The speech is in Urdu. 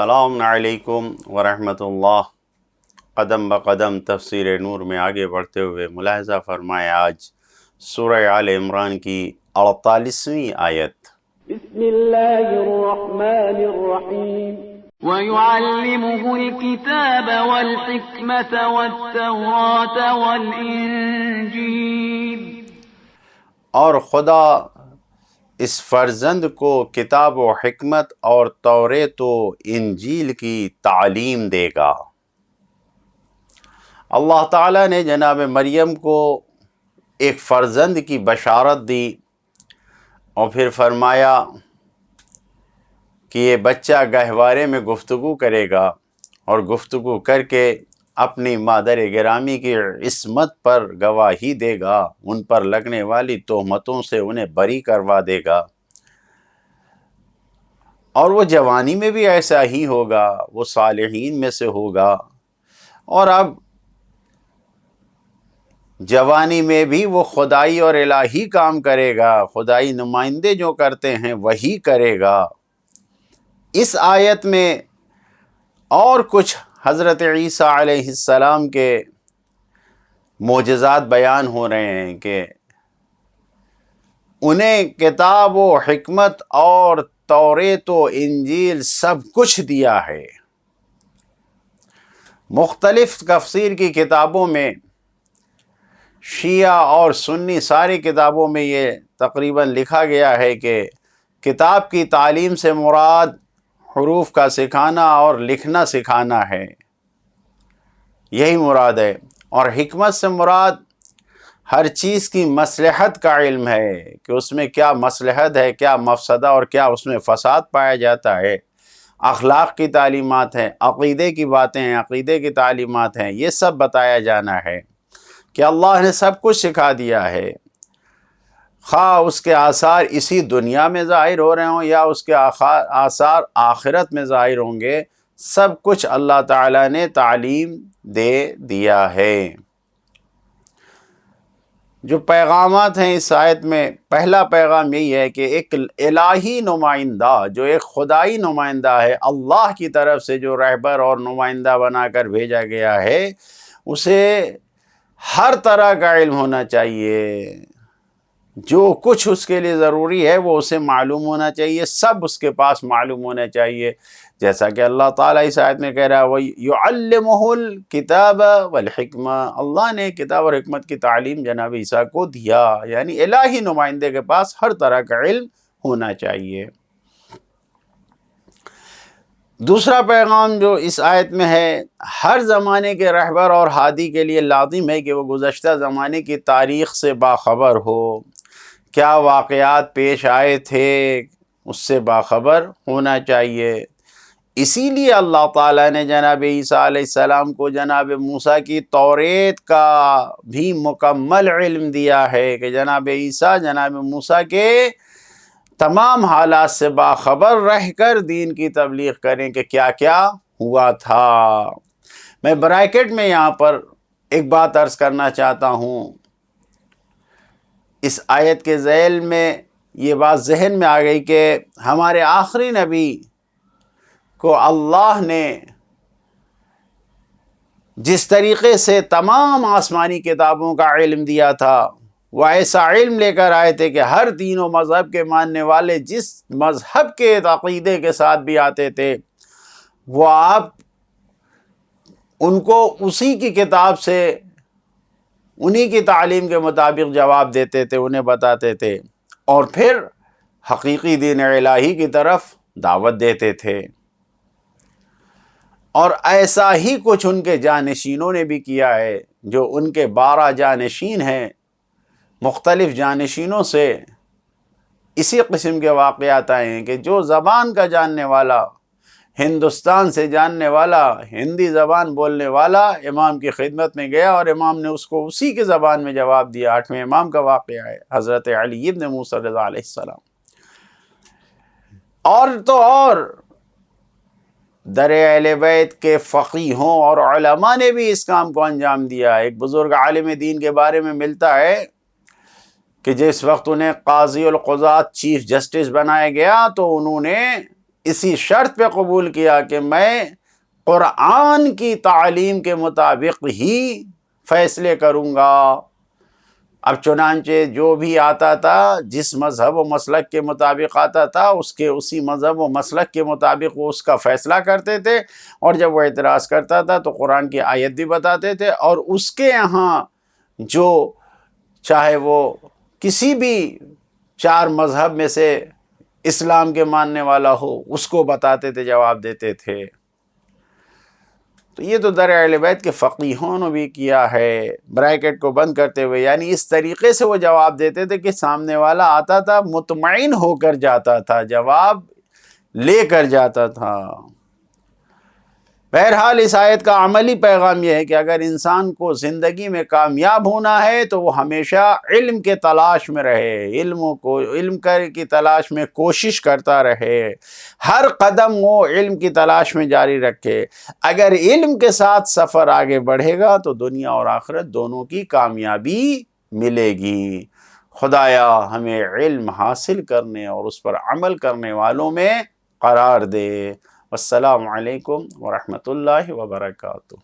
السلام علیکم ورحمۃ اللہ۔ قدم بقدم تفسیر نور میں آگے بڑھتے ہوئے ملاحظہ فرمائے آج سورہ آل عمران کی 48ویں آیت۔ بسم اللہ الرحمن الرحیم وَيُعَلِّمُهُ الْكِتَابَ وَالْحِكْمَةَ وَالتَّوْرَاةَ وَالْإِنْجِيلَ، اور خدا اس فرزند کو کتاب و حکمت اور توریت و انجیل کی تعلیم دے گا۔ اللہ تعالیٰ نے جناب مریم کو ایک فرزند کی بشارت دی اور پھر فرمایا کہ یہ بچہ گہوارے میں گفتگو کرے گا اور گفتگو کر کے اپنی مادر گرامی کی عصمت پر گواہی دے گا، ان پر لگنے والی تہمتوں سے انہیں بری کروا دے گا، اور وہ جوانی میں بھی ایسا ہی ہوگا، وہ صالحین میں سے ہوگا، اور اب جوانی میں بھی وہ خدائی اور الہی کام کرے گا، خدائی نمائندے جو کرتے ہیں وہی کرے گا۔ اس آیت میں اور کچھ حضرت عیسیٰ علیہ السلام کے معجزات بیان ہو رہے ہیں کہ انہیں کتاب و حکمت اور توریت و انجیل سب کچھ دیا ہے۔ مختلف تفسیر کی کتابوں میں، شیعہ اور سنی ساری کتابوں میں یہ تقریباً لکھا گیا ہے کہ کتاب کی تعلیم سے مراد حروف کا سکھانا اور لکھنا سکھانا ہے، یہی مراد ہے، اور حکمت سے مراد ہر چیز کی مصلحت کا علم ہے کہ اس میں کیا مصلحت ہے، کیا مفسدہ اور کیا اس میں فساد پایا جاتا ہے۔ اخلاق کی تعلیمات ہیں، عقیدے کی باتیں ہیں، عقیدے کی تعلیمات ہیں، یہ سب بتایا جانا ہے کہ اللہ نے سب کچھ سکھا دیا ہے، خواہ اس کے آثار اسی دنیا میں ظاہر ہو رہے ہوں یا اس کے آثار آخرت میں ظاہر ہوں گے، سب کچھ اللہ تعالیٰ نے تعلیم دے دیا ہے۔ جو پیغامات ہیں اس آیت میں، پہلا پیغام یہی ہے کہ ایک الہی نمائندہ، جو ایک خدائی نمائندہ ہے، اللہ کی طرف سے جو رہبر اور نمائندہ بنا کر بھیجا گیا ہے، اسے ہر طرح کا علم ہونا چاہیے، جو کچھ اس کے لیے ضروری ہے وہ اسے معلوم ہونا چاہیے، سب اس کے پاس معلوم ہونا چاہیے، جیسا کہ اللہ تعالیٰ اس آیت میں کہہ رہا ہے وَيُعَلِّمُهُ الْكِتَابَ وَالْحِكْمَةَ، اللہ نے کتاب اور حکمت کی تعلیم جناب عیسیٰ کو دیا، یعنی الہی نمائندے کے پاس ہر طرح کا علم ہونا چاہیے۔ دوسرا پیغام جو اس آیت میں ہے، ہر زمانے کے رہبر اور ہادی کے لیے لازم ہے کہ وہ گزشتہ زمانے کی تاریخ سے باخبر ہو، کیا واقعات پیش آئے تھے اس سے باخبر ہونا چاہیے۔ اسی لیے اللہ تعالیٰ نے جناب عیسیٰ علیہ السلام کو جناب موسیٰ کی توریت کا بھی مکمل علم دیا ہے کہ جناب عیسیٰ جناب موسیٰ کے تمام حالات سے باخبر رہ کر دین کی تبلیغ کریں کہ کیا کیا ہوا تھا۔ میں بریکٹ میں یہاں پر ایک بات عرض کرنا چاہتا ہوں، اس آیت کے ذیل میں یہ بات ذہن میں آ گئی کہ ہمارے آخری نبی کو اللہ نے جس طریقے سے تمام آسمانی کتابوں کا علم دیا تھا، وہ ایسا علم لے کر آئے تھے کہ ہر دین و مذہب کے ماننے والے جس مذہب کے عقیدے کے ساتھ بھی آتے تھے، وہ آپ ان کو اسی کی کتاب سے انہی کی تعلیم کے مطابق جواب دیتے تھے، انہیں بتاتے تھے، اور پھر حقیقی دین الہی کی طرف دعوت دیتے تھے۔ اور ایسا ہی کچھ ان کے جانشینوں نے بھی کیا ہے، جو ان کے 12 جانشین ہیں، مختلف جانشینوں سے اسی قسم کے واقعات آئے ہیں کہ جو زبان کا جاننے والا، ہندوستان سے جاننے والا، ہندی زبان بولنے والا امام کی خدمت میں گیا اور امام نے اس کو اسی کی زبان میں جواب دیا۔ 8ویں امام کا واقعہ ہے، حضرت علی ابن موسیٰ رضا علیہ السلام۔ اور تو اور در اہل بیت کے فقیہوں اور علماء نے بھی اس کام کو انجام دیا۔ ایک بزرگ عالم دین کے بارے میں ملتا ہے کہ جس وقت انہیں قاضی القضات چیف جسٹس بنایا گیا تو انہوں نے اسی شرط پہ قبول کیا کہ میں قرآن کی تعلیم کے مطابق ہی فیصلے کروں گا۔ اب چنانچہ جو بھی آتا تھا جس مذہب و مسلک کے مطابق آتا تھا اسی مذہب و مسلک کے مطابق وہ اس کا فیصلہ کرتے تھے، اور جب وہ اعتراض کرتا تھا تو قرآن کی آیت بھی بتاتے تھے، اور اس کے یہاں جو چاہے وہ کسی بھی 4 مذہب میں سے اسلام کے ماننے والا ہو اس کو بتاتے تھے، جواب دیتے تھے۔ تو یہ تو در اہل بیت کے فقیہوں نے بھی کیا ہے، بریکٹ کو بند کرتے ہوئے، یعنی اس طریقے سے وہ جواب دیتے تھے کہ سامنے والا آتا تھا مطمئن ہو کر جاتا تھا، جواب لے کر جاتا تھا۔ بہرحال اس آیت کا عملی پیغام یہ ہے کہ اگر انسان کو زندگی میں کامیاب ہونا ہے تو وہ ہمیشہ علم کے تلاش میں رہے، علم کی تلاش میں کوشش کرتا رہے، ہر قدم وہ علم کی تلاش میں جاری رکھے۔ اگر علم کے ساتھ سفر آگے بڑھے گا تو دنیا اور آخرت دونوں کی کامیابی ملے گی۔ خدایا ہمیں علم حاصل کرنے اور اس پر عمل کرنے والوں میں قرار دے۔ السلام علیکم ورحمۃ اللہ وبرکاتہ۔